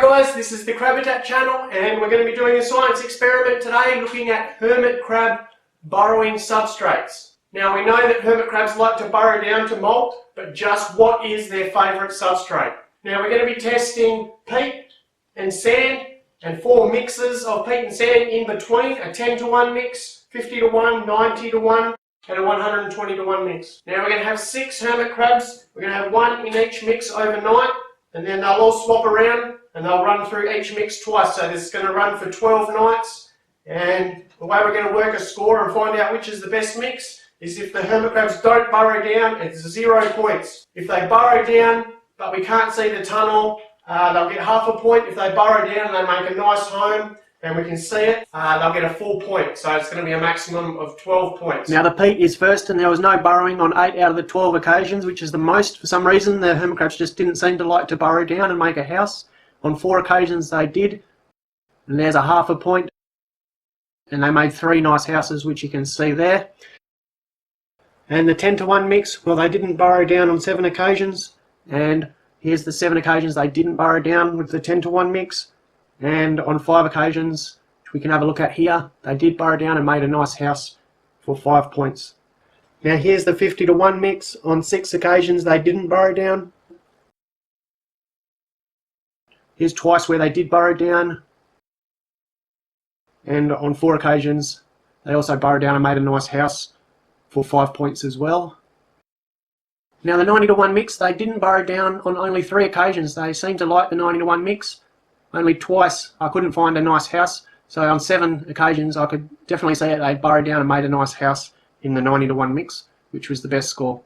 guys, this is the Crabitat Channel and we're going to be doing a science experiment today looking at hermit crab burrowing substrates. Now we know that hermit crabs like to burrow down to molt, but just what is their favourite substrate? Now we're going to be testing peat and sand and 4 mixes of peat and sand in between, a 10-to-1 mix, 50-to-1, 90-to-1 and a 120-to-1 mix. Now we're going to have 6 hermit crabs, we're going to have 1 in each mix overnight. And then they'll all swap around and they'll run through each mix twice. So this is going to run for 12 nights. And the way we're going to work a score and find out which is the best mix is if the hermit crabs don't burrow down, it's 0 points. If they burrow down but we can't see the tunnel, they'll get half a point. If they burrow down and they make a nice home and we can see it, they'll get a full point. So it's going to be a maximum of 12 points. Now the peat is first, and there was no burrowing on 8 out of the 12 occasions, which is the most. For some reason the hermit crabs just didn't seem to like to burrow down and make a house. On 4 occasions they did, and there's a half a point, and they made 3 nice houses, which you can see there. And the 10-to-1 mix, well, they didn't burrow down on 7 occasions, and here's the 7 occasions they didn't burrow down with the 10-to-1 mix. And on 5 occasions, which we can have a look at here, they did burrow down and made a nice house for 5 points. Now here's the 50-to-1 mix. On 6 occasions they didn't burrow down. Here's twice where they did burrow down. And on 4 occasions they also burrowed down and made a nice house for 5 points as well. Now the 90-to-1 mix, they didn't burrow down on only 3 occasions. They seemed to like the 90-to-1 mix. Only twice I couldn't find a nice house, so on 7 occasions I could definitely see that they burrowed down and made a nice house in the 90-to-1 mix, which was the best score.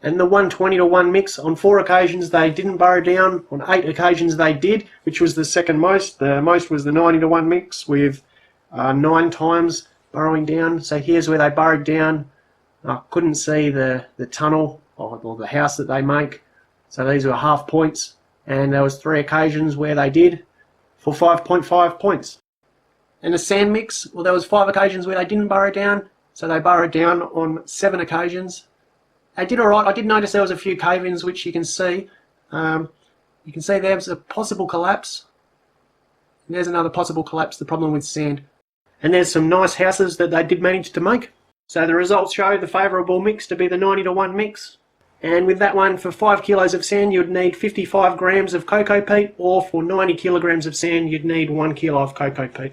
And the 120-to-1 mix, on 4 occasions they didn't burrow down, on 8 occasions they did, which was the second most. The most was the 90-to-1 mix with 9 times burrowing down. So here's where they burrowed down. I couldn't see the tunnel or the house that they make, so these were half points, and there was 3 occasions where they did for 5.5 points. And the sand mix, well, there was 5 occasions where they didn't burrow down, so they burrowed down on 7 occasions. They did alright. I did notice there was a few cave-ins, which you can see. You can see there's a possible collapse, and there's another possible collapse, the problem with sand. And there's some nice houses that they did manage to make. So the results show the favourable mix to be the 90-to-1 mix. And with that one, for 5 kilos of sand you'd need 55 grams of coco peat, or for 90 kilograms of sand you'd need 1 kilo of coco peat.